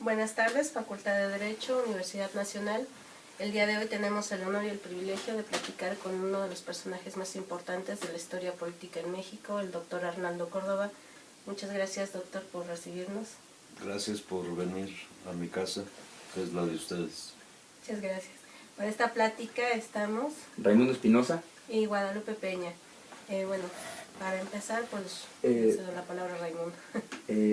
Buenas tardes, Facultad de Derecho, Universidad Nacional. El día de hoy tenemos el honor y el privilegio de platicar con uno de los personajes más importantes de la historia política en México, el doctor Arnaldo Córdoba. Muchas gracias, doctor, por recibirnos. Gracias por venir a mi casa, que es la de ustedes. Muchas gracias. Para esta plática estamos Raimundo Espinosa y Guadalupe Peña. Bueno, para empezar, pues cedo la palabra a Raimundo.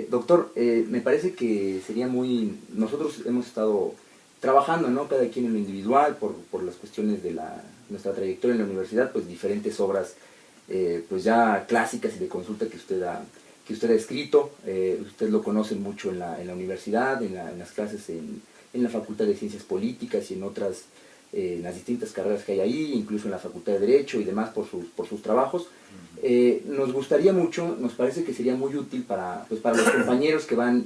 Doctor, me parece que sería muy... Nosotros hemos estado trabajando, ¿no? Cada quien en lo individual, por las cuestiones de nuestra trayectoria en la universidad, pues diferentes obras pues ya clásicas y de consulta que usted ha escrito. Usted lo conoce mucho en la universidad, en las clases en la Facultad de Ciencias Políticas y en otras, en las distintas carreras que hay ahí, incluso en la Facultad de Derecho y demás por sus trabajos. Nos gustaría mucho, nos parece que sería muy útil para los compañeros que van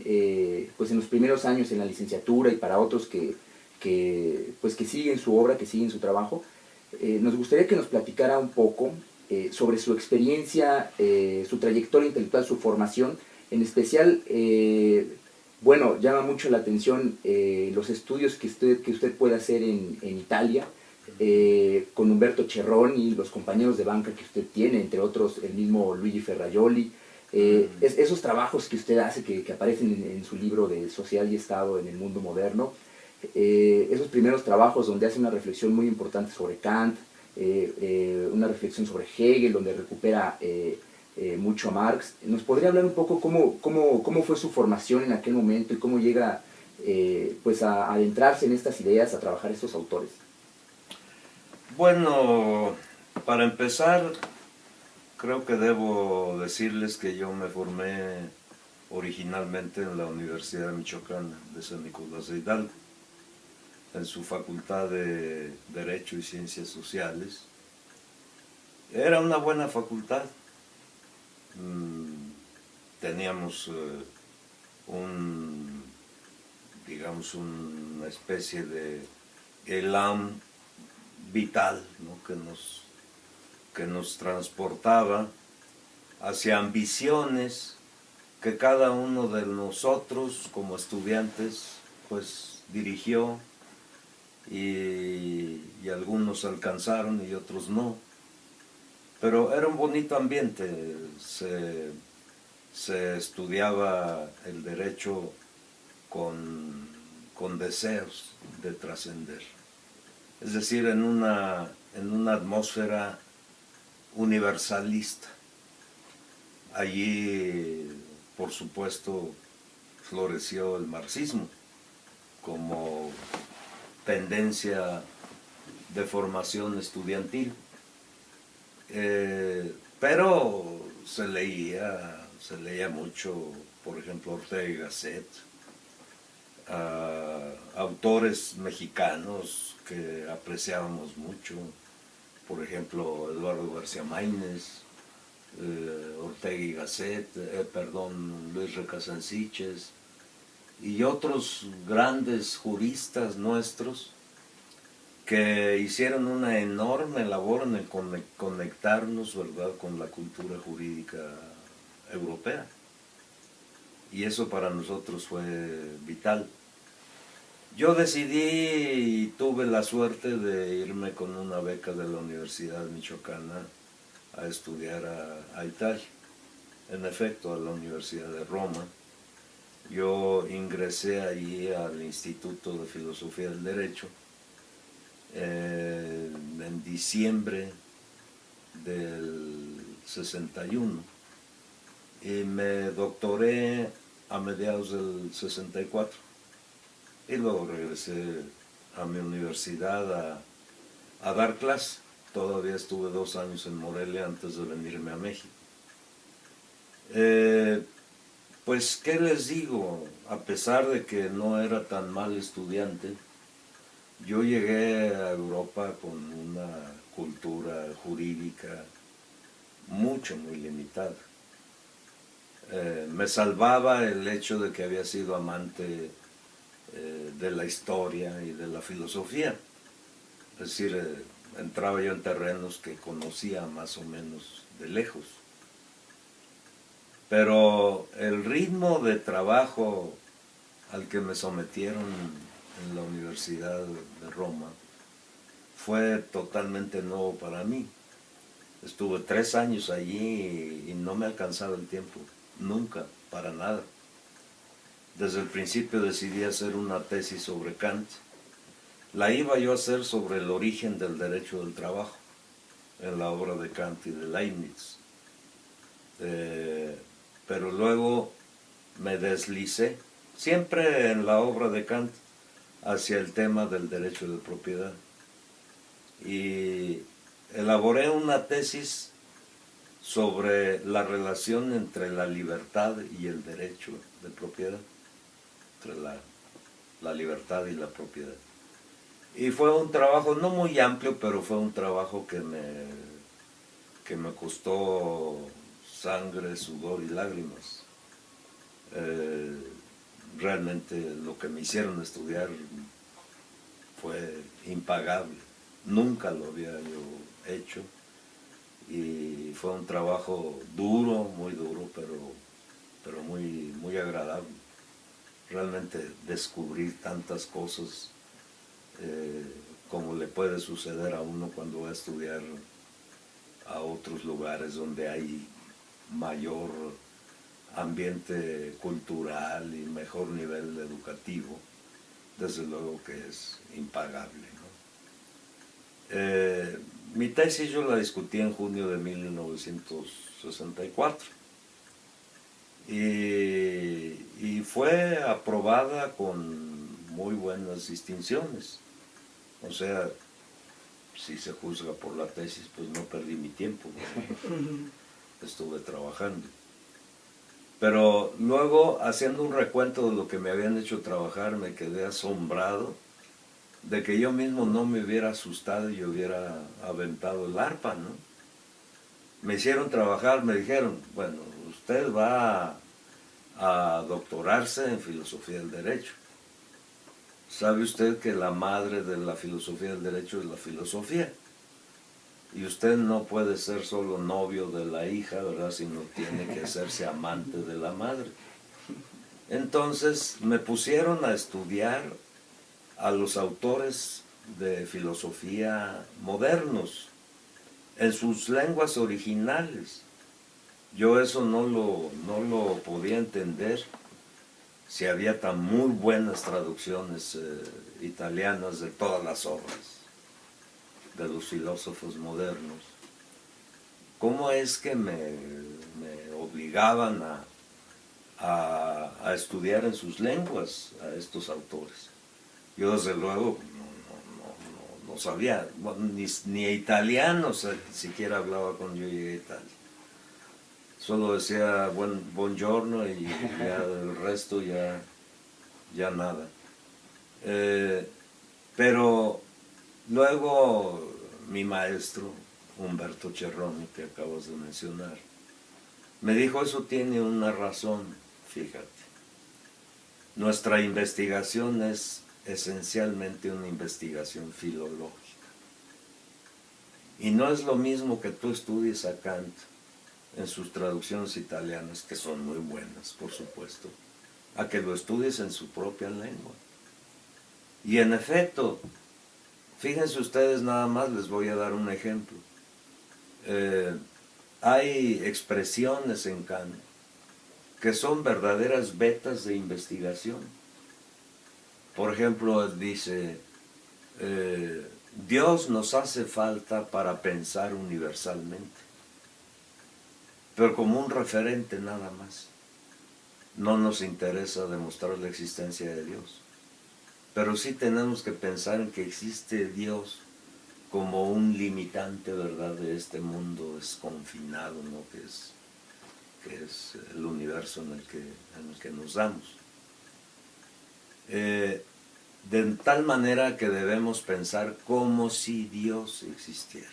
pues en los primeros años en la licenciatura y para otros que siguen su obra, que siguen su trabajo. Nos gustaría que nos platicara un poco sobre su experiencia, su trayectoria intelectual, su formación, en especial, bueno, llama mucho la atención los estudios que usted puede hacer en Italia, con Umberto Cerroni, los compañeros de banca que usted tiene, entre otros el mismo Luigi Ferrajoli, esos trabajos que usted hace, que aparecen en su libro de Sociedad y Estado en el Mundo Moderno, esos primeros trabajos donde hace una reflexión muy importante sobre Kant, una reflexión sobre Hegel, donde recupera mucho a Marx. ¿Nos podría hablar un poco cómo fue su formación en aquel momento y cómo llega pues a adentrarse en estas ideas, a trabajar estos autores? Bueno, para empezar, creo que debo decirles que yo me formé originalmente en la Universidad Michoacana de San Nicolás de Hidalgo, en su Facultad de Derecho y Ciencias Sociales. Era una buena facultad. Teníamos digamos, una especie de elan vital, ¿no? que nos transportaba hacia ambiciones que cada uno de nosotros como estudiantes pues dirigió, y algunos alcanzaron y otros no. Pero era un bonito ambiente, se estudiaba el derecho con deseos de trascender. Es decir, en una atmósfera universalista. Allí, por supuesto, floreció el marxismo como tendencia de formación estudiantil. Pero se leía mucho, por ejemplo, Ortega y Gasset, autores mexicanos que apreciábamos mucho, por ejemplo, Eduardo García Maínez, Ortega y Gasset, Luis Recasansiches, y otros grandes juristas nuestros que hicieron una enorme labor en el conectarnos, ¿verdad?, con la cultura jurídica europea. Y eso para nosotros fue vital. Yo decidí y tuve la suerte de irme con una beca de la Universidad Michoacana a estudiar a Italia. En efecto, a la Universidad de Roma. Yo ingresé allí al Instituto de Filosofía del Derecho en diciembre del 61 y me doctoré a mediados del 64 y luego regresé a mi universidad a dar clase. Todavía estuve 2 años en Morelia antes de venirme a México. Pues, ¿qué les digo? A pesar de que no era tan mal estudiante, yo llegué a Europa con una cultura jurídica muy limitada. Me salvaba el hecho de que había sido amante de la historia y de la filosofía. Es decir, entraba yo en terrenos que conocía más o menos de lejos. Pero el ritmo de trabajo al que me sometieron en la Universidad de Roma fue totalmente nuevo para mí. Estuve 3 años allí y no me alcanzaba el tiempo, nunca, para nada. Desde el principio decidí hacer una tesis sobre Kant. La iba yo a hacer sobre el origen del derecho del trabajo, en la obra de Kant y de Leibniz. Pero luego me deslicé, siempre en la obra de Kant, hacia el tema del derecho de propiedad. Y elaboré una tesis sobre la relación entre la libertad y el derecho de propiedad, entre la libertad y la propiedad. Y fue un trabajo no muy amplio, pero fue un trabajo que me costó sangre, sudor y lágrimas. Realmente lo que me hicieron estudiar fue impagable. Nunca lo había yo hecho y fue un trabajo duro, muy duro, pero muy, muy agradable. Realmente descubrir tantas cosas como le puede suceder a uno cuando va a estudiar a otros lugares donde hay mayor ambiente cultural y mejor nivel educativo, desde luego que es impagable, ¿no? Mi tesis yo la discutí en junio de 1964 y fue aprobada con muy buenas distinciones. O sea, si se juzga por la tesis, pues no perdí mi tiempo, ¿no? Estuve trabajando. Pero luego, haciendo un recuento de lo que me habían hecho trabajar, me quedé asombrado de que yo mismo no me hubiera asustado y hubiera aventado el arpa, ¿no? Me hicieron trabajar, me dijeron, bueno, usted va a doctorarse en filosofía del derecho. ¿Sabe usted que la madre de la filosofía del derecho es la filosofía? Y usted no puede ser solo novio de la hija, ¿verdad? Sino tiene que hacerse amante de la madre. Entonces me pusieron a estudiar a los autores de filosofía modernos, en sus lenguas originales. Yo eso no lo podía entender si había tan muy buenas traducciones italianas de todas las obras de los filósofos modernos. ¿Cómo es que me obligaban a estudiar en sus lenguas a estos autores? Yo desde luego no sabía, ni italiano siquiera hablaba cuando yo llegué a Italia. Solo decía buongiorno y ya el resto ya nada. Pero luego mi maestro, Humberto Cerroni, que acabas de mencionar, me dijo, eso tiene una razón, fíjate. Nuestra investigación es esencialmente una investigación filológica. Y no es lo mismo que tú estudies a Kant en sus traducciones italianas, que son muy buenas, por supuesto, a que lo estudies en su propia lengua. Y en efecto, fíjense ustedes nada más, les voy a dar un ejemplo. Hay expresiones en Kant que son verdaderas vetas de investigación. Por ejemplo, dice, Dios nos hace falta para pensar universalmente, pero como un referente nada más. No nos interesa demostrar la existencia de Dios, pero sí tenemos que pensar en que existe Dios como un limitante, ¿verdad?, de este mundo desconfinado, ¿no?, que es el universo en el que nos damos. De tal manera que debemos pensar como si Dios existiera.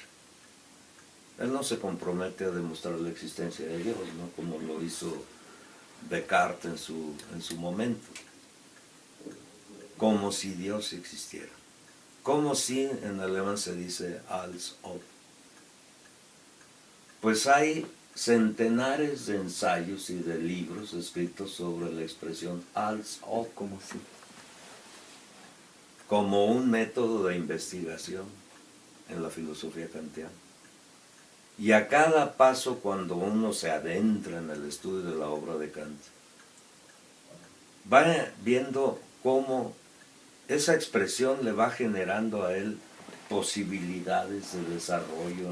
Él no se compromete a demostrar la existencia de Dios, ¿no?, como lo hizo Descartes en su momento. Como si Dios existiera. Como si en alemán se dice als ob. Pues hay centenares de ensayos y de libros escritos sobre la expresión als ob ¿Cómo sí? como un método de investigación en la filosofía kantiana. Y a cada paso, cuando uno se adentra en el estudio de la obra de Kant, va viendo cómo esa expresión le va generando a él posibilidades de desarrollo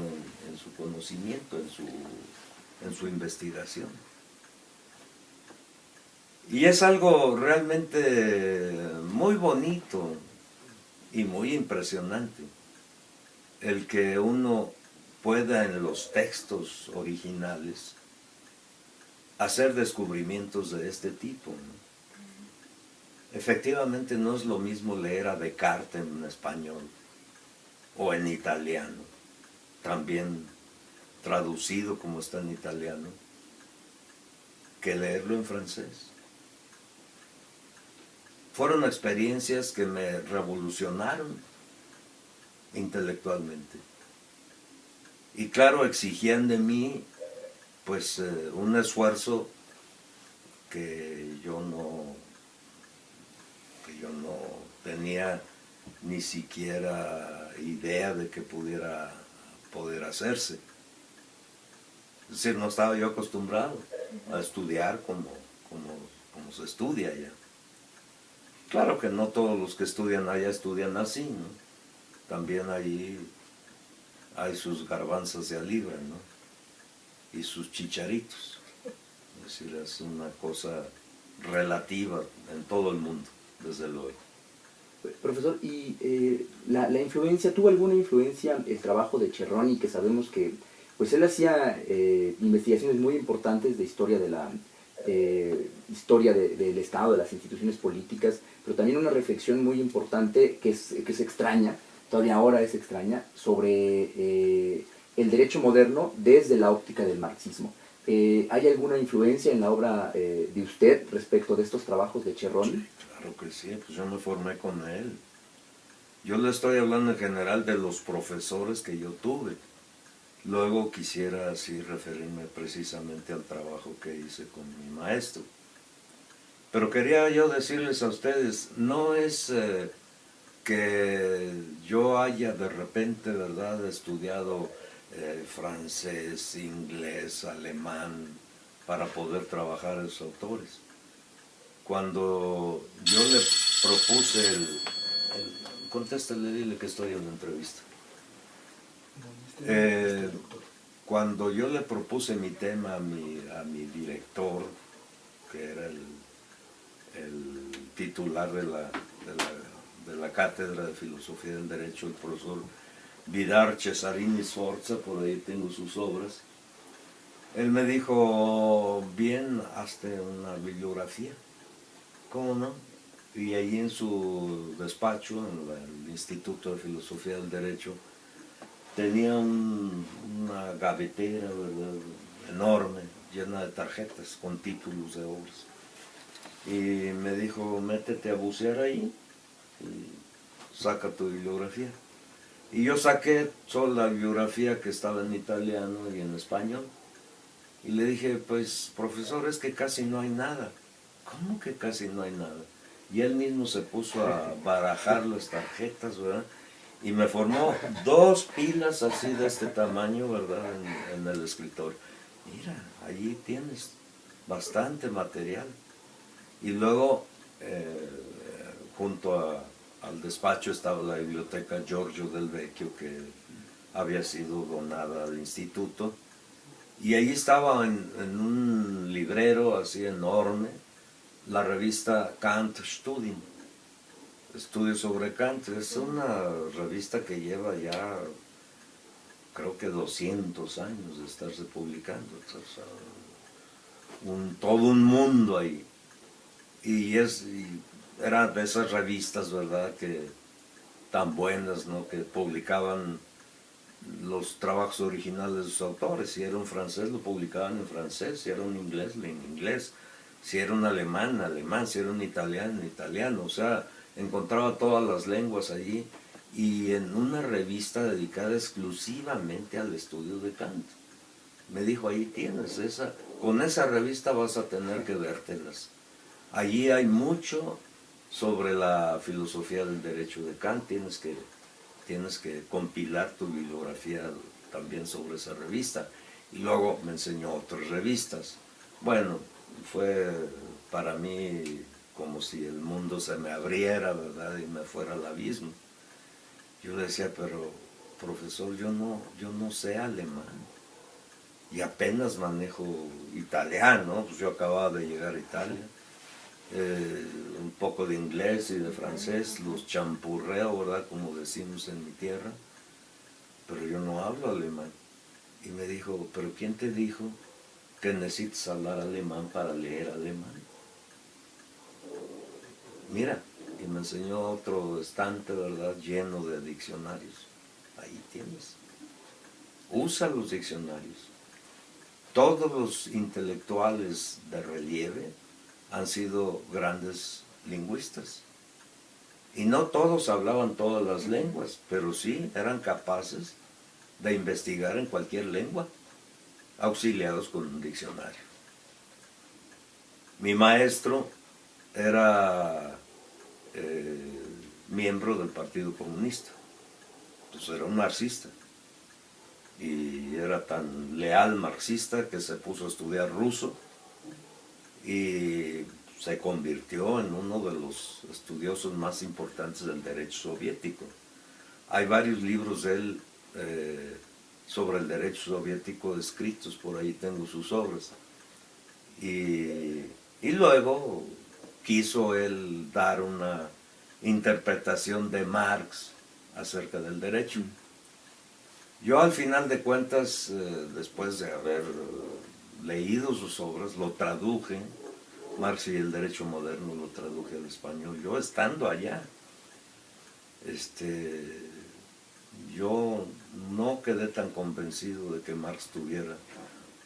en su conocimiento, en su investigación. Y es algo realmente muy bonito y muy impresionante el que uno pueda en los textos originales hacer descubrimientos de este tipo, ¿no? Efectivamente no es lo mismo leer a Descartes en español o en italiano, también traducido como está en italiano, que leerlo en francés. Fueron experiencias que me revolucionaron intelectualmente. Y claro, exigían de mí pues un esfuerzo que yo no tenía ni siquiera idea de que pudiera poder hacerse. Es decir, no estaba yo acostumbrado a estudiar como se estudia allá. Claro que no todos los que estudian allá estudian así, ¿no? También ahí hay sus garbanzas de libra, ¿no? Y sus chicharitos. Es decir, es una cosa relativa en todo el mundo, desde luego. Profesor, ¿y la influencia, tuvo alguna influencia el trabajo de Cerroni, que sabemos que pues él hacía investigaciones muy importantes de historia de la historia del Estado, de las instituciones políticas, pero también una reflexión muy importante que es extraña, todavía ahora es extraña, sobre el derecho moderno desde la óptica del marxismo? ¿Hay alguna influencia en la obra de usted respecto de estos trabajos de Cerroni? Sí, claro que sí, pues yo me formé con él. Yo le estoy hablando en general de los profesores que yo tuve. Luego quisiera así referirme precisamente al trabajo que hice con mi maestro. Pero quería yo decirles a ustedes, no es que yo haya de repente, ¿verdad?, estudiado francés, inglés, alemán, para poder trabajar a esos autores. Cuando yo le propuse contéstale, dile que estoy en la entrevista. Cuando yo le propuse mi tema a mi director, que era el titular de la cátedra de Filosofía del Derecho, el profesor Vidar Cesarini Sforza, por ahí tengo sus obras, él me dijo, bien, hazte una bibliografía. ¿Cómo no? Y ahí en su despacho, en el Instituto de Filosofía del Derecho, tenía una gavetera, ¿verdad?, enorme, llena de tarjetas con títulos de obras. Y me dijo, métete a bucear ahí y saca tu bibliografía. Y yo saqué solo la bibliografía que estaba en italiano y en español. Y le dije, pues, profesor, es que casi no hay nada. ¿Cómo que casi no hay nada? Y él mismo se puso a barajar las tarjetas, ¿verdad? Y me formó 2 pilas así de este tamaño, ¿verdad?, en el escritorio. Mira, allí tienes bastante material. Y luego, junto al despacho estaba la biblioteca Giorgio del Vecchio, que había sido donada al instituto. Y ahí estaba en un librero así enorme la revista Kant Studien, Estudios sobre Kant. Es una revista que lleva ya, creo que 200 años de estarse publicando. O sea, todo un mundo ahí. Y eran de esas revistas, ¿verdad?, que tan buenas, ¿no?, que publicaban los trabajos originales de sus autores. Si era un francés, lo publicaban en francés; si era un inglés, en inglés; si era un alemán, alemán; si era un italiano, italiano. O sea, encontraba todas las lenguas allí, y en una revista dedicada exclusivamente al estudio de Kant. Me dijo, ahí tienes, con esa revista vas a tener que vértelas. Allí hay mucho sobre la filosofía del derecho de Kant, tienes que compilar tu bibliografía también sobre esa revista. Y luego me enseñó otras revistas. Bueno, fue para mí como si el mundo se me abriera, ¿verdad? Y me fuera al abismo. Yo decía, pero profesor, yo no sé alemán. Y apenas manejo italiano, pues yo acababa de llegar a Italia. Un poco de inglés y de francés, los champurreo, ¿verdad? Como decimos en mi tierra. Pero yo no hablo alemán. Y me dijo, ¿pero quién te dijo que necesitas hablar alemán para leer alemán? Mira, y me enseñó otro estante, ¿verdad? Lleno de diccionarios. Ahí tienes. Usa los diccionarios. Todos los intelectuales de relieve han sido grandes lingüistas. Y no todos hablaban todas las lenguas, pero sí eran capaces de investigar en cualquier lengua, auxiliados con un diccionario. Mi maestro era miembro del Partido Comunista, entonces era un marxista. Y era tan leal marxista que se puso a estudiar ruso y se convirtió en uno de los estudiosos más importantes del derecho soviético. Hay varios libros de él sobre el derecho soviético escritos, por ahí tengo sus obras. Y luego quiso él dar una interpretación de Marx acerca del derecho. Yo al final de cuentas, después de haber leído sus obras, lo traduje, Marx y el derecho moderno lo traduje al español, yo estando allá. Yo no quedé tan convencido de que Marx tuviera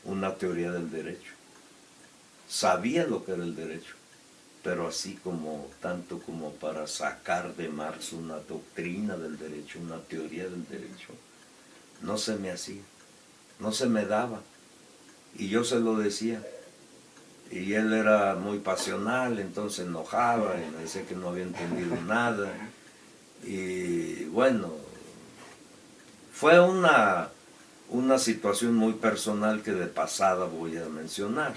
una teoría del derecho. Sabía lo que era el derecho, pero así como tanto como para sacar de Marx una doctrina del derecho, una teoría del derecho, no se me hacía, no se me daba. Y yo se lo decía. Y él era muy pasional, entonces enojaba y me decía que no había entendido nada. Y bueno, fue una situación muy personal que de pasada voy a mencionar.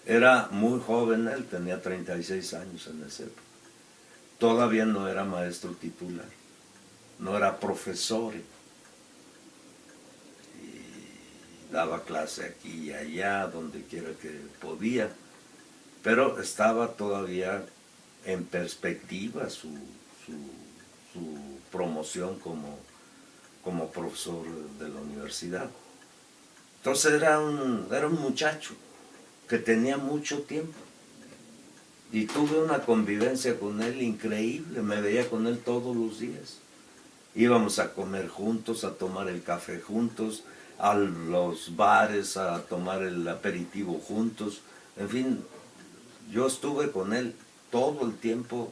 Era muy joven él, tenía 36 años en esa época. Todavía no era maestro titular, no era profesor. Daba clase aquí y allá, donde quiera que podía, pero estaba todavía en perspectiva su promoción como profesor de la universidad. Entonces era un muchacho que tenía mucho tiempo y tuve una convivencia con él increíble, me veía con él todos los días. Íbamos a comer juntos, a tomar el café juntos, a los bares, a tomar el aperitivo juntos. En fin, yo estuve con él todo el tiempo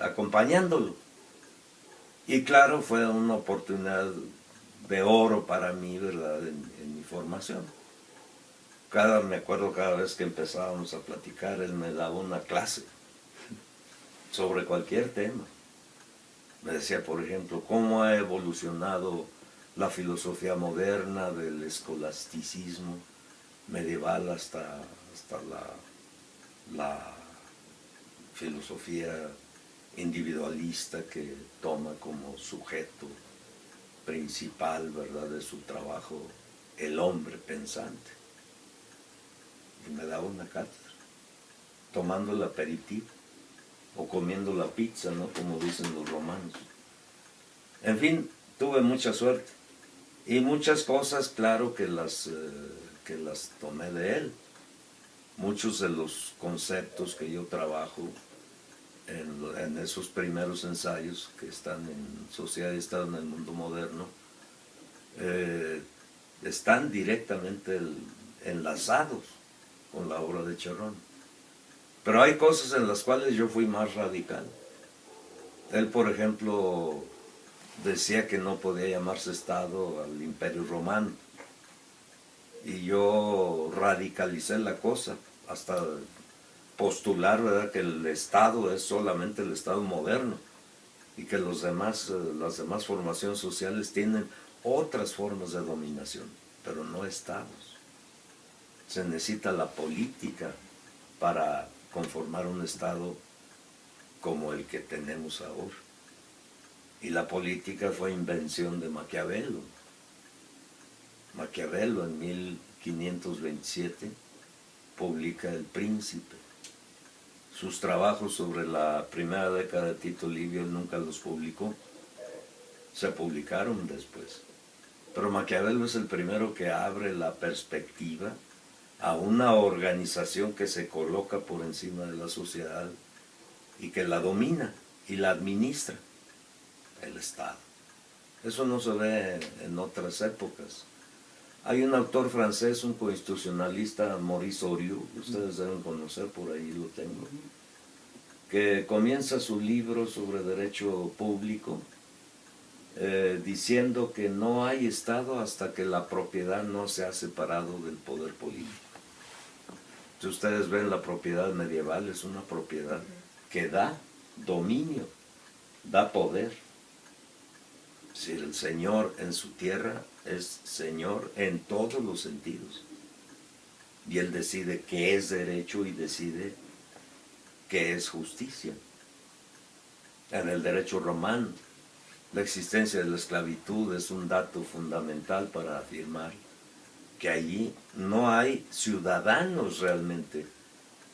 acompañándolo. Y claro, fue una oportunidad de oro para mí, ¿verdad?, en mi formación. Me acuerdo cada vez que empezábamos a platicar, él me daba una clase sobre cualquier tema. Me decía, por ejemplo, cómo ha evolucionado la filosofía moderna del escolasticismo medieval hasta la filosofía individualista que toma como sujeto principal, ¿verdad?, de su trabajo el hombre pensante. Y me daba una cátedra, tomando el aperitivo o comiendo la pizza, ¿no?, como dicen los romanos. En fin, tuve mucha suerte. Y muchas cosas, claro, que las tomé de él. Muchos de los conceptos que yo trabajo en esos primeros ensayos que están en Sociedad y Estado en el Mundo Moderno, están directamente enlazados con la obra de Cherrón. Pero hay cosas en las cuales yo fui más radical. Él, por ejemplo, decía que no podía llamarse Estado al Imperio Romano. Y yo radicalicé la cosa hasta postular, ¿verdad?, que el Estado es solamente el Estado moderno y que las demás formaciones sociales tienen otras formas de dominación, pero no estados. Se necesita la política para conformar un Estado como el que tenemos ahora. Y la política fue invención de Maquiavelo. Maquiavelo en 1527 publica El Príncipe. Sus trabajos sobre la primera década de Tito Livio él nunca los publicó. Se publicaron después. Pero Maquiavelo es el primero que abre la perspectiva a una organización que se coloca por encima de la sociedad y que la domina y la administra, el Estado. Eso no se ve en otras épocas. Hay un autor francés, un constitucionalista, Maurice Oriou, ustedes deben conocer, por ahí lo tengo, que comienza su libro sobre derecho público diciendo que no hay Estado hasta que la propiedad no se ha separado del poder político. Si ustedes ven, la propiedad medieval es una propiedad que da dominio, da poder. Es decir, el señor en su tierra es señor en todos los sentidos. Y él decide qué es derecho y decide qué es justicia. En el derecho romano, la existencia de la esclavitud es un dato fundamental para afirmar que allí no hay ciudadanos realmente.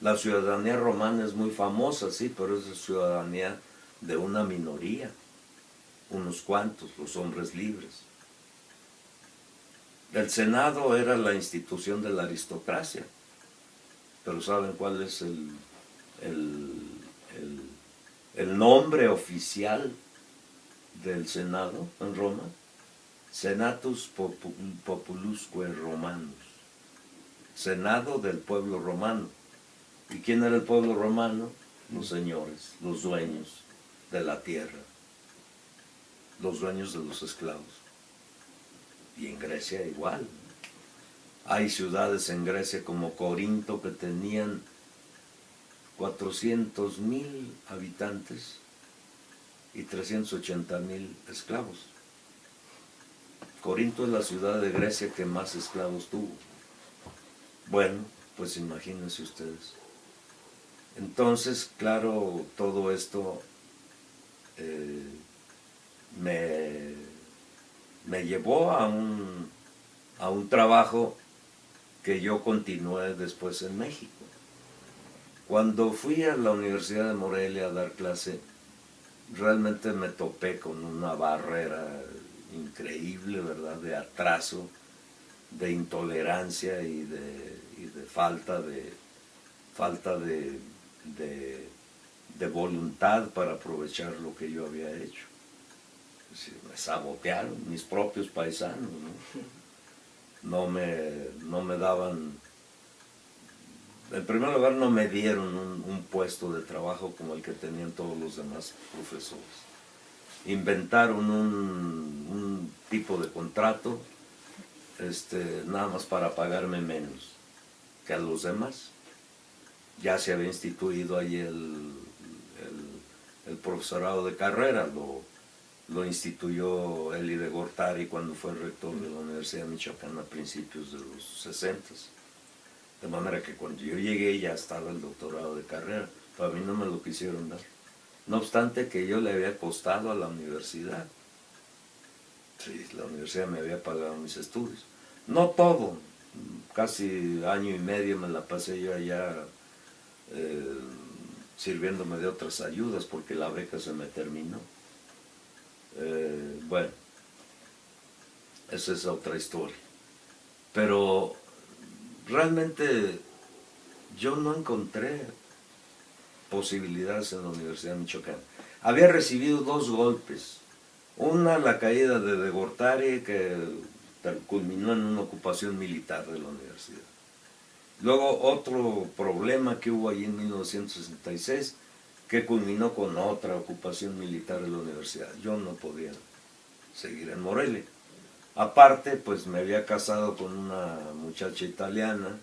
La ciudadanía romana es muy famosa, sí, pero es la ciudadanía de una minoría, unos cuantos, los hombres libres. El Senado era la institución de la aristocracia, pero ¿saben cuál es el nombre oficial del Senado en Roma? Senatus Populusque Romanus, Senado del pueblo romano. ¿Y quién era el pueblo romano? Los señores, los dueños de la tierra, los dueños de los esclavos. Y en Grecia igual. Hay ciudades en Grecia como Corinto que tenían 400,000 habitantes y 380,000 esclavos. Corinto es la ciudad de Grecia que más esclavos tuvo. Bueno, pues imagínense ustedes. Entonces, claro, todo esto me llevó a un trabajo que yo continué después en México. Cuando fui a la Universidad de Morelia a dar clase, realmente me topé con una barrera increíble, ¿verdad?, de atraso, de intolerancia y de falta de voluntad para aprovechar lo que yo había hecho. Es decir, me sabotearon mis propios paisanos, ¿no? No me daban, en primer lugar no me dieron un puesto de trabajo como el que tenían todos los demás profesores. Inventaron un tipo de contrato nada más para pagarme menos que a los demás. Ya se había instituido ahí el profesorado de carrera, lo instituyó Eli de Gortari cuando fue rector de la Universidad de Michoacán a principios de los 60. De manera que cuando yo llegué ya estaba el doctorado de carrera, pero a mí no me lo quisieron dar. No obstante que yo le había costado a la universidad. Sí, la universidad me había pagado mis estudios. No todo, casi año y medio me la pasé yo allá sirviéndome de otras ayudas porque la beca se me terminó. Bueno, esa es otra historia. Pero realmente yo no encontré posibilidades en la Universidad de Michoacán. Había recibido 2 golpes. Una, la caída de Gortari, que culminó en una ocupación militar de la universidad. Luego otro problema que hubo allí en 1966, que culminó con otra ocupación militar de la universidad. Yo no podía seguir en Morelia. Aparte, pues me había casado con una muchacha italiana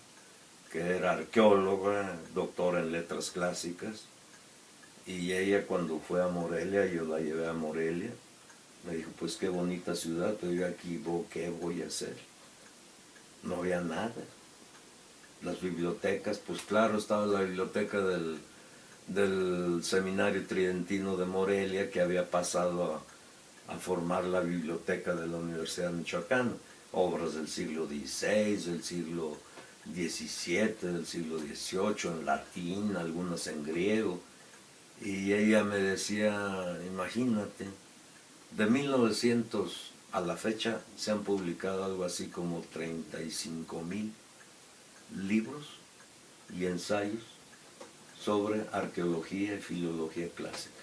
que era arqueóloga, doctora en letras clásicas, y ella cuando fue a Morelia, yo la llevé a Morelia, me dijo, pues qué bonita ciudad, pero yo aquí, ¿qué voy a hacer? No había nada. Las bibliotecas, pues claro, estaba la biblioteca del Seminario Tridentino de Morelia, que había pasado a formar la biblioteca de la Universidad Michoacana, obras del siglo XVI, del siglo XVII, del siglo XVIII, en latín, algunas en griego. Y ella me decía, imagínate, de 1900 a la fecha se han publicado algo así como 35,000 libros y ensayos sobre arqueología y filología clásica.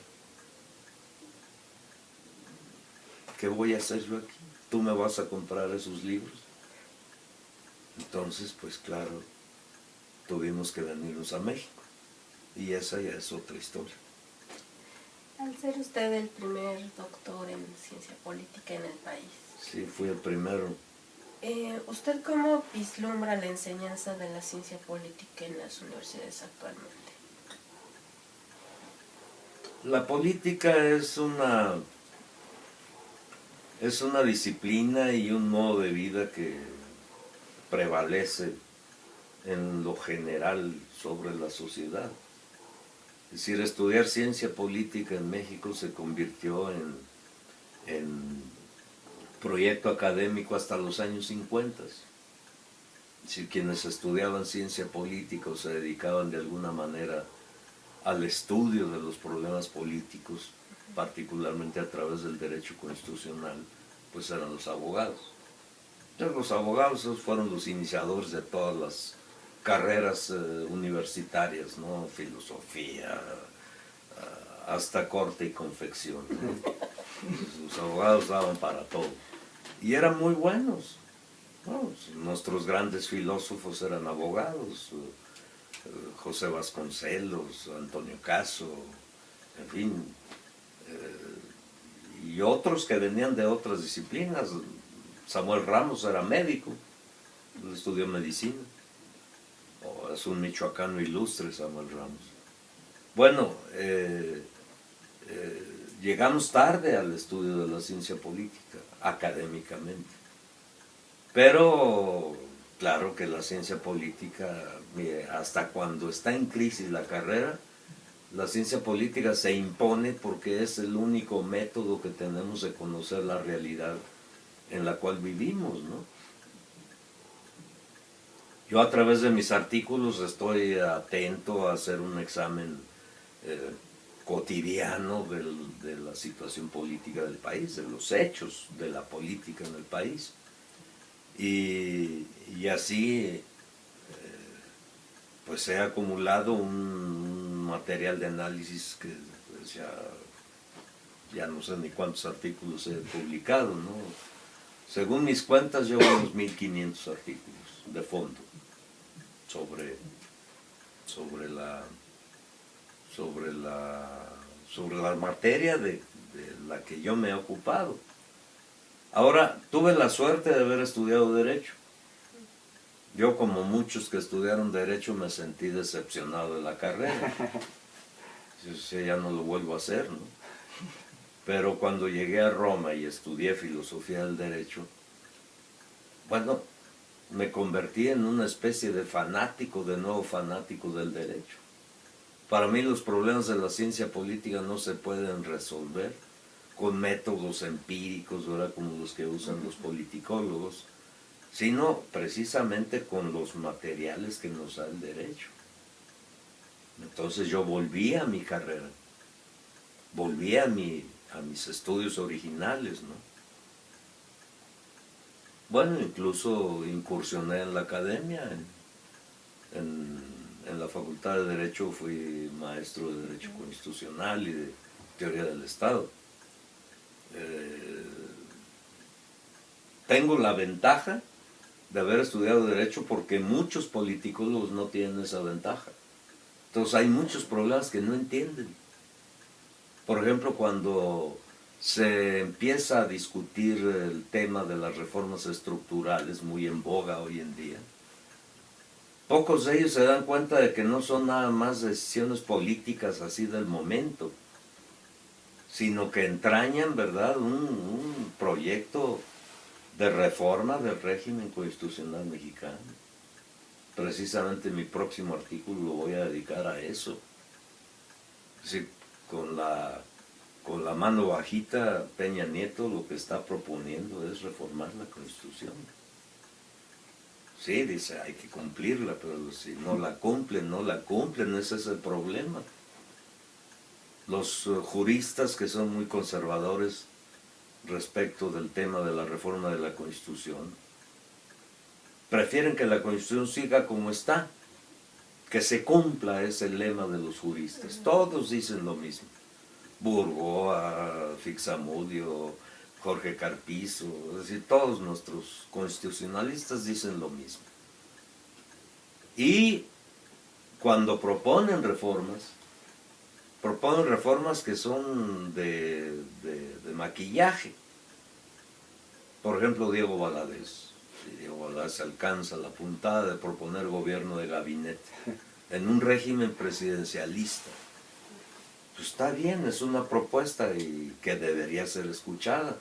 ¿Qué voy a hacer yo aquí? ¿Tú me vas a comprar esos libros? Entonces, pues claro, tuvimos que venirnos a México. Y esa ya es otra historia. Al ser usted el primer doctor en ciencia política en el país, Sí, fui el primero. ¿Usted cómo vislumbra la enseñanza de la ciencia política en las universidades actualmente? La política es una disciplina y un modo de vida que prevalece en lo general sobre la sociedad. Es decir, estudiar ciencia política en México se convirtió en proyecto académico hasta los años 50. Es decir, quienes estudiaban ciencia política o se dedicaban de alguna manera al estudio de los problemas políticos, particularmente a través del derecho constitucional, pues eran los abogados. Entonces, los abogados fueron los iniciadores de todas las carreras universitarias, ¿no? Filosofía, hasta corte y confección, ¿no? Los abogados daban para todo. Y eran muy buenos, ¿no? Nuestros grandes filósofos eran abogados, José Vasconcelos, Antonio Caso, en fin, y otros que venían de otras disciplinas. Samuel Ramos era médico, él estudió medicina. Es un michoacano ilustre, Samuel Ramos. Bueno, llegamos tarde al estudio de la ciencia política, académicamente. Pero, claro que la ciencia política, mire, hasta cuando está en crisis la carrera, la ciencia política se impone porque es el único método que tenemos de conocer la realidad en la cual vivimos, ¿no? Yo a través de mis artículos estoy atento a hacer un examen cotidiano de la situación política del país, de los hechos de la política en el país. Y así pues he acumulado un material de análisis que pues, ya no sé ni cuántos artículos he publicado, ¿no? Según mis cuentas llevo unos 1500 artículos de fondo sobre la materia de la que yo me he ocupado. Ahora, tuve la suerte de haber estudiado Derecho. Yo, como muchos que estudiaron Derecho, me sentí decepcionado de la carrera. Yo ya no lo vuelvo a hacer, ¿no? Pero cuando llegué a Roma y estudié Filosofía del Derecho, bueno, me convertí en una especie de fanático, de nuevo fanático del derecho. Para mí los problemas de la ciencia política no se pueden resolver con métodos empíricos, ¿verdad?, como los que usan los politicólogos, sino precisamente con los materiales que nos da el derecho. Entonces yo volví a mi carrera, volví a mis estudios originales, ¿no? Bueno, incluso incursioné en la academia, en la Facultad de Derecho fui maestro de Derecho Constitucional y de Teoría del Estado. Tengo la ventaja de haber estudiado Derecho porque muchos politicólogos no tienen esa ventaja. Entonces hay muchos problemas que no entienden. Por ejemplo, cuando se empieza a discutir el tema de las reformas estructurales, muy en boga hoy en día, pocos de ellos se dan cuenta de que no son nada más decisiones políticas así del momento, sino que entrañan, ¿verdad?, un proyecto de reforma del régimen constitucional mexicano. Precisamente mi próximo artículo lo voy a dedicar a eso. Es decir, con la mano bajita, Peña Nieto lo que está proponiendo es reformar la Constitución. Sí, dice, hay que cumplirla, pero si no la cumplen, ese es el problema. Los juristas que son muy conservadores respecto del tema de la reforma de la Constitución, prefieren que la Constitución siga como está, que se cumpla, es el lema de los juristas. Todos dicen lo mismo. Burgoa, Fixamudio, Jorge Carpizo, es decir, todos nuestros constitucionalistas dicen lo mismo. Y cuando proponen reformas que son de maquillaje. Por ejemplo, Diego Valadez. Diego Valadez alcanza la puntada de proponer gobierno de gabinete en un régimen presidencialista. Pues está bien, es una propuesta y que debería ser escuchada.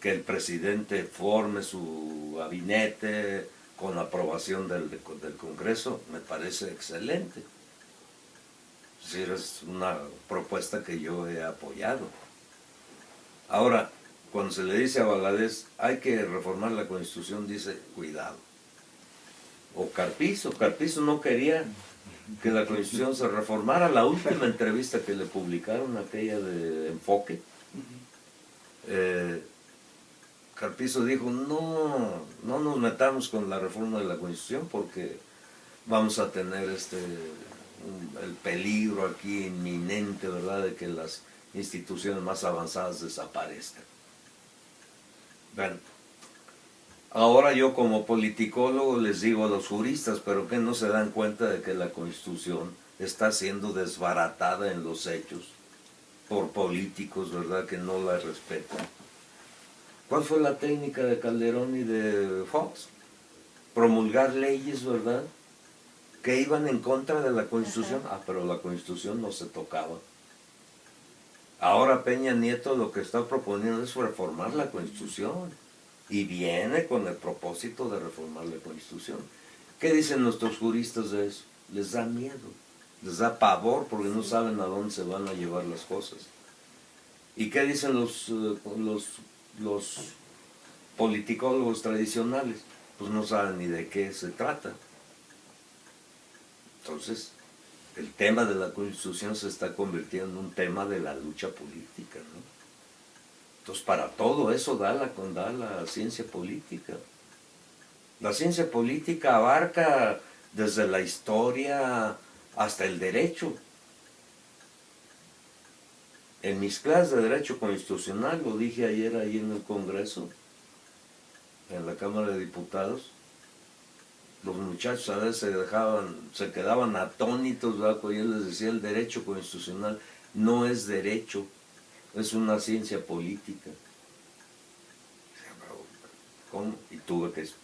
Que el presidente forme su gabinete con aprobación del Congreso, me parece excelente. Es decir, es una propuesta que yo he apoyado. Ahora, cuando se le dice a Valadez, hay que reformar la Constitución, dice, cuidado. O Carpizo no quería que la Constitución se reformara. La última entrevista que le publicaron, aquella de Enfoque, Carpizo dijo, no nos metamos con la reforma de la Constitución porque vamos a tener el peligro aquí inminente, ¿verdad?, de que las instituciones más avanzadas desaparezcan. Bueno, ahora yo como politicólogo les digo a los juristas, pero que no se dan cuenta de que la Constitución está siendo desbaratada en los hechos por políticos, ¿verdad?, que no la respetan. ¿Cuál fue la técnica de Calderón y de Fox? Promulgar leyes, ¿verdad?, que iban en contra de la Constitución. Pero la Constitución no se tocaba. Ahora Peña Nieto lo que está proponiendo es reformar la Constitución. Y viene con el propósito de reformar la Constitución. ¿Qué dicen nuestros juristas de eso? Les da miedo, les da pavor porque no saben a dónde se van a llevar las cosas. ¿Y qué dicen los politicólogos tradicionales? Pues no saben ni de qué se trata. Entonces, el tema de la Constitución se está convirtiendo en un tema de la lucha política, ¿no? Entonces, para todo eso da la ciencia política. La ciencia política abarca desde la historia hasta el derecho. En mis clases de Derecho Constitucional, lo dije ayer ahí en el Congreso, en la Cámara de Diputados, los muchachos a veces se quedaban atónitos, ¿verdad?, cuando yo les decía, el derecho constitucional no es derecho, es una ciencia política. ¿Cómo? Y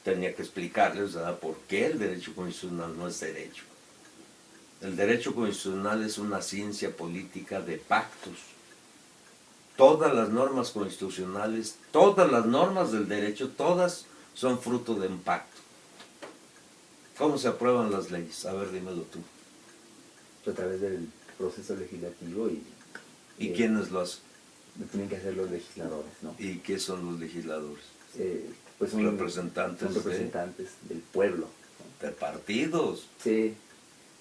tenía que explicarles, ¿verdad?, por qué el derecho constitucional no es derecho. El derecho constitucional es una ciencia política de pactos. Todas las normas constitucionales, todas las normas del derecho, todas son fruto de un pacto. ¿Cómo se aprueban las leyes? A ver, dímelo tú. A través del proceso legislativo ¿Y quiénes lo hacen? Lo tienen que hacer los legisladores, ¿no? ¿Y qué son los legisladores? Pues son representantes del pueblo, ¿no? De partidos. Sí,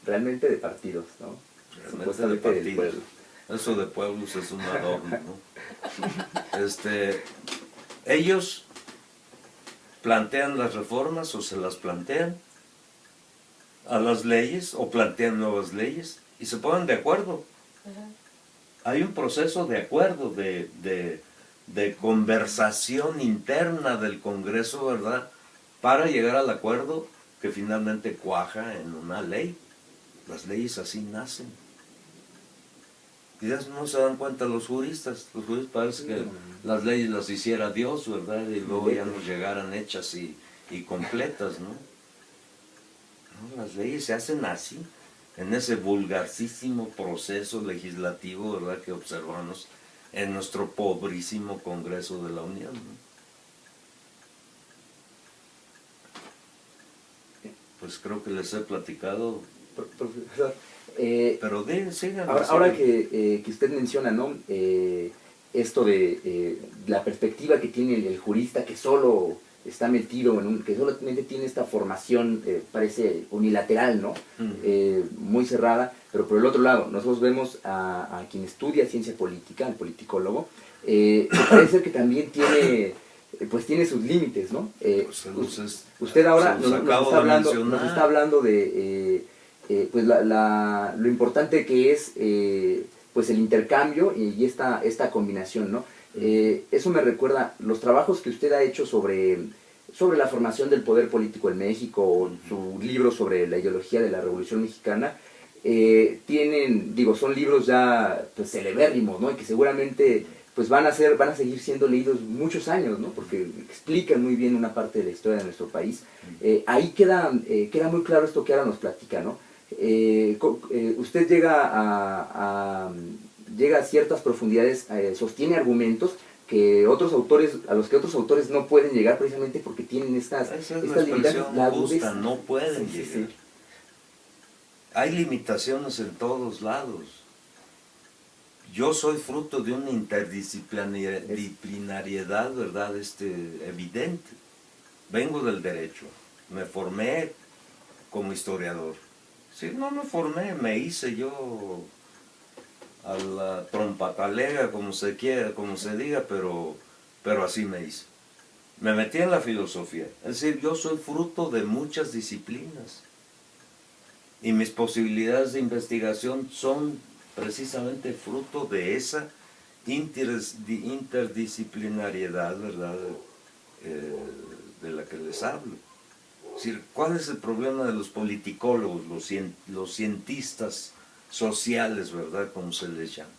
realmente de partidos, ¿no? Realmente de partidos. Del pueblo. Eso de pueblos es un adorno, ¿no? Ellos plantean las reformas o se las plantean a las leyes o plantean nuevas leyes y se ponen de acuerdo. Hay un proceso de acuerdo, de conversación interna del Congreso, ¿verdad?, para llegar al acuerdo que finalmente cuaja en una ley. Las leyes así nacen. Y de eso no se dan cuenta los juristas parece que las leyes las hiciera Dios, ¿verdad? Y luego ya nos llegaran hechas y completas, ¿no? No, las leyes se hacen así, en ese vulgarcísimo proceso legislativo, ¿verdad?, que observamos en nuestro pobrísimo Congreso de la Unión, ¿no? Pues creo que les he platicado. Profesor, Pero sigan. ahora que usted menciona, ¿no? Esto de la perspectiva que tiene el jurista que solo está metido que solamente tiene esta formación, parece unilateral, ¿no? Muy cerrada, pero por el otro lado, nosotros vemos a quien estudia ciencia política, al politicólogo, parece que también tiene sus límites, ¿no? Usted ahora nos está hablando de pues lo importante que es pues el intercambio y esta combinación, ¿no? Eso me recuerda los trabajos que usted ha hecho sobre la formación del poder político en México, o su libro sobre la ideología de la Revolución Mexicana. Son libros ya pues celebérrimos, ¿no? Y que seguramente pues van a seguir siendo leídos muchos años, ¿no? Porque explican muy bien una parte de la historia de nuestro país. Ahí queda muy claro esto que ahora nos platica, ¿no? Usted llega a ciertas profundidades, sostiene argumentos a los que otros autores no pueden llegar, precisamente porque tienen estas limitaciones. No pueden llegar. Sí. Hay limitaciones en todos lados. Yo soy fruto de una interdisciplinariedad, ¿verdad?, evidente. Vengo del derecho, me formé como historiador. Sí, no me formé, me hice yo a la trompatalega, como se diga, pero así me hice. Me metí en la filosofía, es decir, yo soy fruto de muchas disciplinas. Y mis posibilidades de investigación son precisamente fruto de esa interdisciplinariedad, ¿verdad?, de la que les hablo. Es decir, ¿cuál es el problema de los politicólogos, los cientistas sociales, ¿verdad?, como se les llama?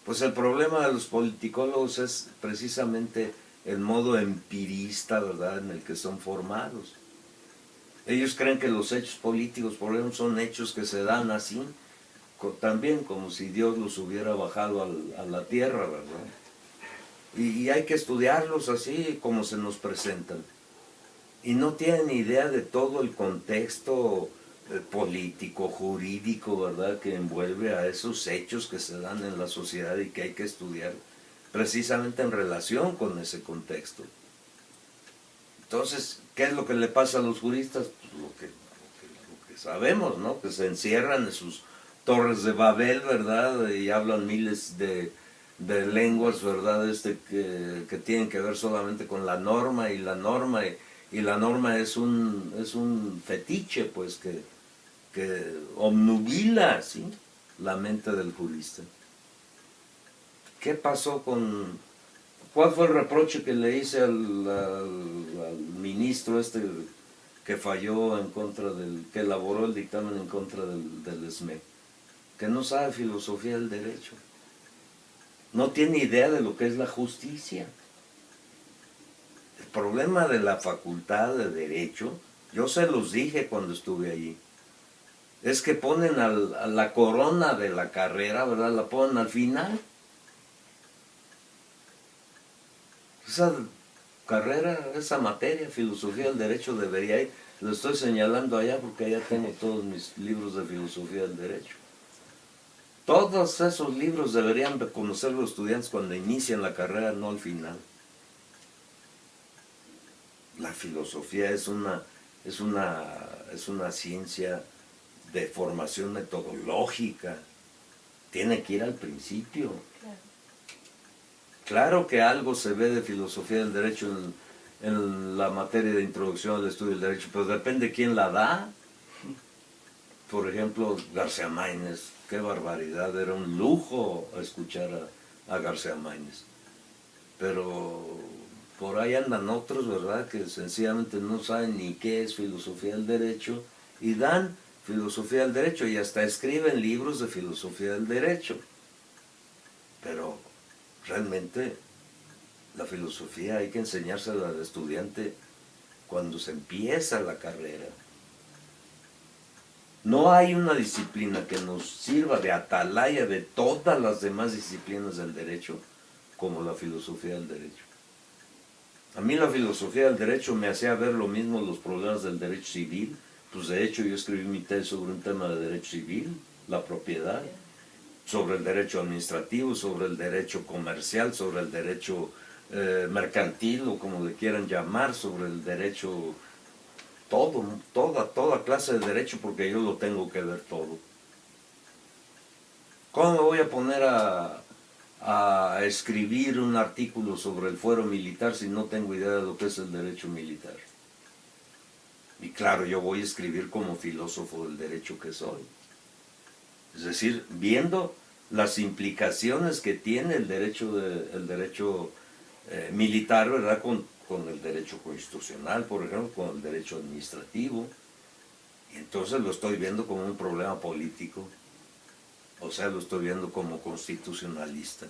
Pues el problema de los politicólogos es precisamente el modo empirista, ¿verdad?, en el que son formados. Ellos creen que los hechos políticos, por ejemplo, son hechos que se dan así, también como si Dios los hubiera bajado a la tierra, ¿verdad? Y hay que estudiarlos así como se nos presentan. Y no tienen idea de todo el contexto político, jurídico, ¿verdad?, que envuelve a esos hechos que se dan en la sociedad y que hay que estudiar precisamente en relación con ese contexto. Entonces, ¿qué es lo que le pasa a los juristas? Pues lo que sabemos, ¿no? Que se encierran en sus torres de Babel, ¿verdad?, y hablan miles de lenguas, ¿verdad?, que tienen que ver solamente con la norma, y la norma es un fetiche, pues, que obnubila, ¿sí?, la mente del jurista. ¿Qué pasó cuál fue el reproche que le hice al ministro que falló que elaboró el dictamen en contra del SME? Que no sabe filosofía del derecho. No tiene idea de lo que es la justicia. El problema de la facultad de Derecho, yo se los dije cuando estuve allí, es que ponen a la corona de la carrera, ¿verdad?, la ponen al final. Esa carrera, esa materia, filosofía del derecho, debería ir. Lo estoy señalando allá porque allá tengo todos mis libros de filosofía del derecho. Todos esos libros deberían conocer los estudiantes cuando inician la carrera, no al final. La filosofía es una ciencia de formación metodológica. Tiene que ir al principio. Claro que algo se ve de filosofía del derecho en la materia de introducción al estudio del derecho, pero depende quién la da. Por ejemplo, García Máinez, qué barbaridad, era un lujo escuchar a García Máinez. Pero por ahí andan otros, ¿verdad?, que sencillamente no saben ni qué es filosofía del derecho y dan filosofía del derecho y hasta escriben libros de filosofía del derecho. pero realmente la filosofía hay que enseñársela al estudiante cuando se empieza la carrera. No hay una disciplina que nos sirva de atalaya de todas las demás disciplinas del derecho como la filosofía del derecho. A mí la filosofía del derecho me hacía ver lo mismo los problemas del derecho civil. Pues de hecho yo escribí mi tesis sobre un tema de derecho civil, la propiedad, sobre el derecho administrativo, sobre el derecho comercial, sobre el derecho mercantil o como le quieran llamar, sobre el derecho, toda clase de derecho, porque yo lo tengo que ver todo. ¿Cómo me voy a poner a escribir un artículo sobre el fuero militar si no tengo idea de lo que es el derecho militar? Y claro, yo voy a escribir como filósofo del derecho que soy. Es decir, viendo las implicaciones que tiene el derecho militar, ¿verdad? Con el derecho constitucional, por ejemplo, con el derecho administrativo. Y entonces lo estoy viendo como un problema político. O sea, lo estoy viendo como constitucionalista.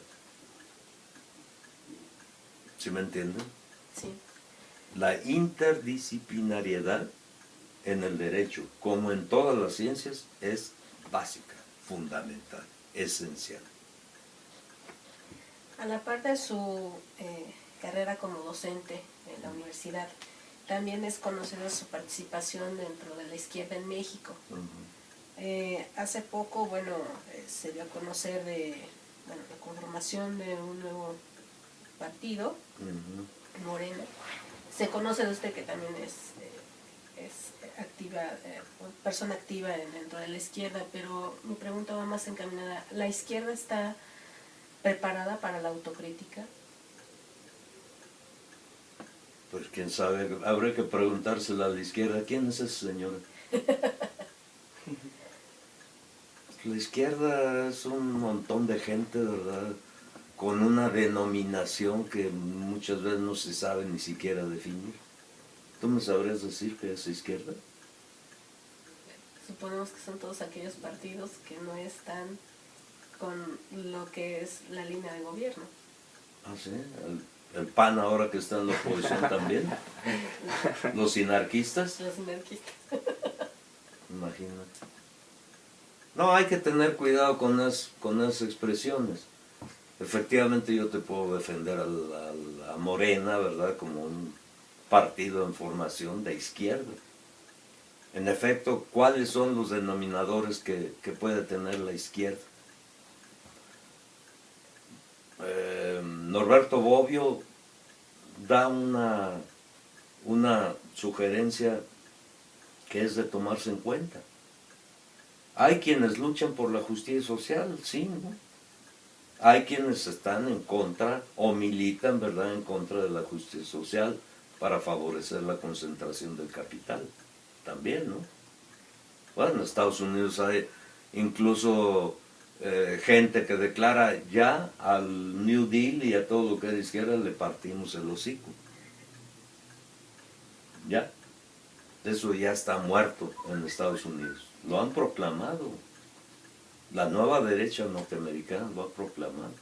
¿Sí me entienden? Sí. La interdisciplinariedad en el derecho, como en todas las ciencias, es básica, fundamental, esencial. A la par de su carrera como docente en la universidad, también es conocida su participación dentro de la izquierda en México. Hace poco, bueno, se dio a conocer la conformación de un nuevo partido, Morena. Se conoce de usted que también es activa, persona activa dentro de la izquierda, pero mi pregunta va más encaminada. ¿La izquierda está preparada para la autocrítica? Pues quién sabe, habrá que preguntársela a la izquierda, ¿quién es esa señora? La izquierda es un montón de gente, ¿verdad? Con una denominación que muchas veces no se sabe ni siquiera definir. ¿Tú me sabrías decir qué es izquierda? Suponemos que son todos aquellos partidos que no están con lo que es la línea de gobierno. Ah, sí, el PAN ahora que está en la oposición también. Los sinarquistas. Los anarquistas. Imagínate. No, hay que tener cuidado con esas expresiones. Efectivamente yo te puedo defender a Morena, ¿verdad? Como un partido en formación de izquierda. En efecto, ¿cuáles son los denominadores que puede tener la izquierda? Norberto Bobbio da una sugerencia que es de tomarse en cuenta. Hay quienes luchan por la justicia social, sí, ¿no? Hay quienes están en contra o militan, ¿verdad?, en contra de la justicia social para favorecer la concentración del capital, también, ¿no? Bueno, en Estados Unidos hay incluso gente que declara ya al New Deal y a todo lo que es de izquierda le partimos el hocico. Ya, eso ya está muerto en Estados Unidos. Lo han proclamado. La nueva derecha norteamericana lo ha proclamado.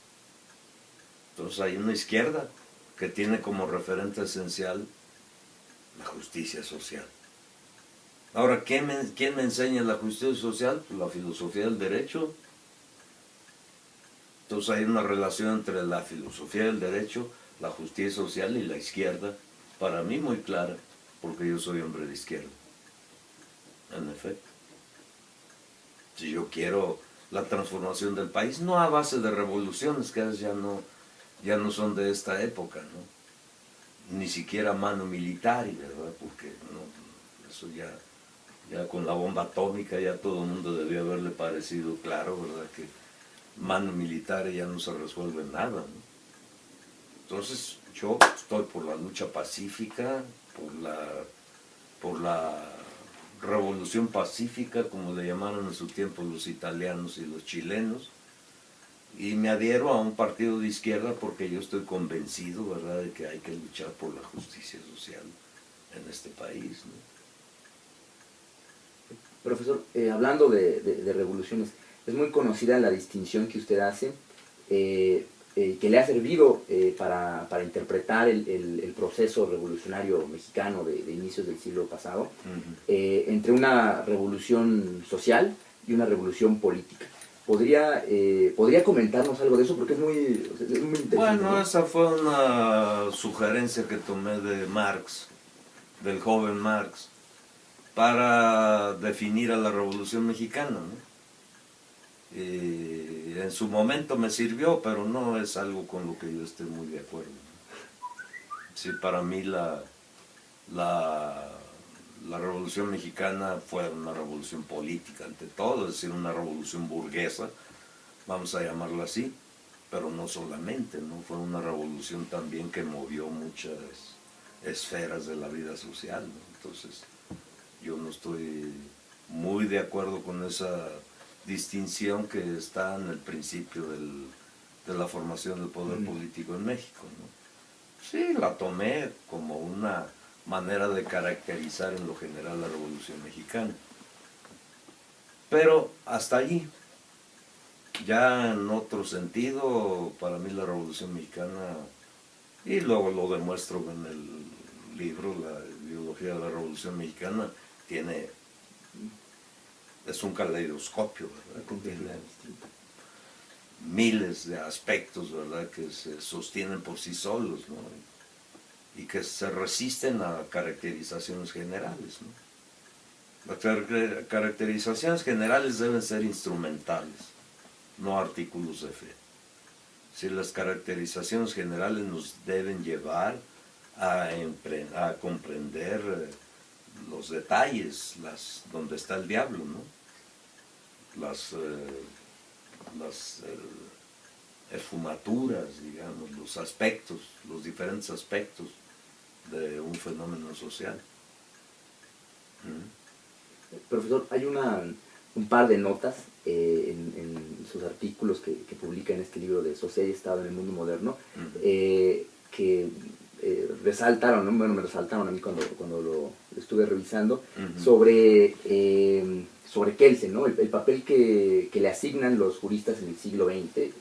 Entonces hay una izquierda que tiene como referente esencial la justicia social. Ahora, ¿quién me enseña la justicia social? Pues la filosofía del derecho. Entonces hay una relación entre la filosofía del derecho, la justicia social y la izquierda, para mí muy clara, porque yo soy hombre de izquierda. En efecto. Si yo quiero la transformación del país, no a base de revoluciones, que ya no son de esta época, ¿no? Ni siquiera mano militar, ¿verdad? Porque no, eso ya con la bomba atómica ya todo el mundo debió haberle parecido claro, ¿verdad? Que mano militar ya no se resuelve nada, ¿no? Entonces yo estoy por la lucha pacífica, por la revolución pacífica, como le llamaron en su tiempo los italianos y los chilenos, y me adhiero a un partido de izquierda porque yo estoy convencido, ¿verdad?, de que hay que luchar por la justicia social en este país, ¿no? Profesor, hablando de revoluciones, es muy conocida la distinción que usted hace que le ha servido para interpretar el proceso revolucionario mexicano de inicios del siglo pasado, entre una revolución social y una revolución política. ¿Podría comentarnos algo de eso? Porque es muy interesante. Bueno, esa fue una sugerencia que tomé de Marx, del joven Marx, para definir a la Revolución Mexicana, ¿no? Y en su momento me sirvió, pero no es algo con lo que yo esté muy de acuerdo. Sí, para mí la Revolución Mexicana fue una revolución política ante todo, es decir, una revolución burguesa, vamos a llamarla así, pero no solamente, ¿no? Fue una revolución también que movió muchas esferas de la vida social, ¿no? Entonces, yo no estoy muy de acuerdo con esa distinción que está en el principio de la formación del poder político en México, ¿no? Sí, la tomé como una manera de caracterizar en lo general la Revolución Mexicana. Pero hasta allí. Ya en otro sentido, para mí la Revolución Mexicana, y luego lo demuestro en el libro, la ideología de la Revolución Mexicana, es un caleidoscopio, ¿verdad? Contiene miles de aspectos, ¿verdad?, que se sostienen por sí solos, ¿no? Y que se resisten a caracterizaciones generales, ¿no? Las caracterizaciones generales deben ser instrumentales, no artículos de fe. Si las caracterizaciones generales nos deben llevar a comprender los detalles, donde está el diablo, ¿no? Las esfumaturas, digamos, los aspectos, los diferentes aspectos de un fenómeno social. Profesor, hay un par de notas en sus artículos que publica en este libro de Sociedad y Estado en el Mundo Moderno, que resaltaron, ¿no? Bueno, me resaltaron a mí cuando lo estuve revisando, sobre Kelsen, ¿no? El papel que le asignan los juristas en el siglo XX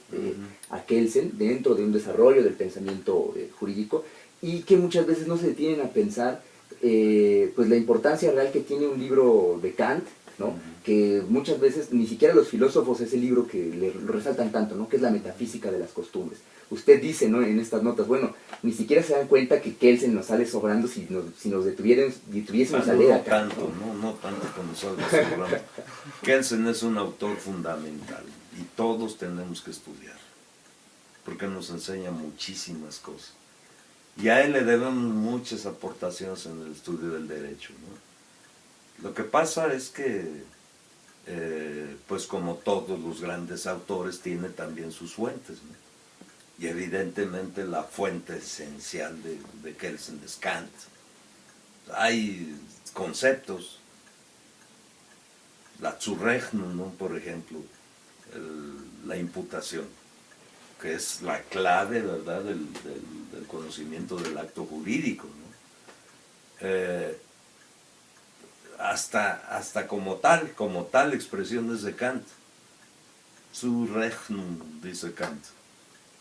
a Kelsen dentro de un desarrollo del pensamiento jurídico, y que muchas veces no se detienen a pensar pues la importancia real que tiene un libro de Kant, ¿no? Que muchas veces ni siquiera los filósofos es el libro que le resaltan tanto, ¿no? Que es la metafísica de las costumbres. Usted dice, ¿no?, en estas notas, bueno, ni siquiera se dan cuenta que Kelsen nos sale sobrando si nos detuviésemos a leer acá. No tanto como salga sobrando. Kelsen es un autor fundamental y todos tenemos que estudiar, porque nos enseña muchísimas cosas. Y a él le debemos muchas aportaciones en el estudio del derecho, ¿no? Lo que pasa es que, pues como todos los grandes autores, tiene también sus fuentes, ¿no? Y evidentemente la fuente esencial de Kelsen es Kant. Hay conceptos, la Zurechnung, ¿no?, por ejemplo, la imputación, que es la clave, ¿verdad?, del conocimiento del acto jurídico, ¿no? Hasta como tal expresión es de Kant. Zurechnung, dice Kant.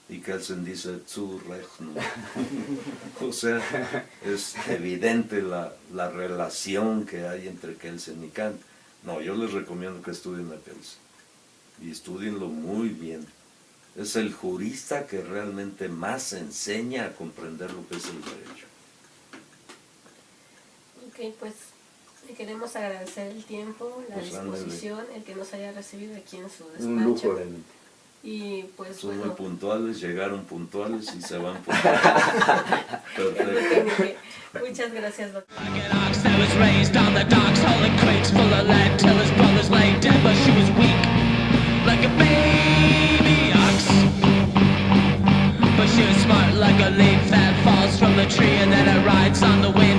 Y Kelsen dice Zurechnung. O sea, es evidente la relación que hay entre Kelsen y Kant. No, yo les recomiendo que estudien a Kelsen. Y estudienlo muy bien. Es el jurista que realmente más enseña a comprender lo que es el derecho. Ok, pues le queremos agradecer el tiempo, la disposición, el que nos haya recibido aquí en su despacho. Un lujo realmente. Y pues son bueno, muy puntuales, llegaron puntuales y se van puntuales. Perfecto. Muchas gracias, doctor. Like an ox that was raised on the docks, hauling crates full of lead till his brothers lay dead, but she was weak, like a baby ox. But she was smart like a leaf that falls from the tree and then it rides on the wind.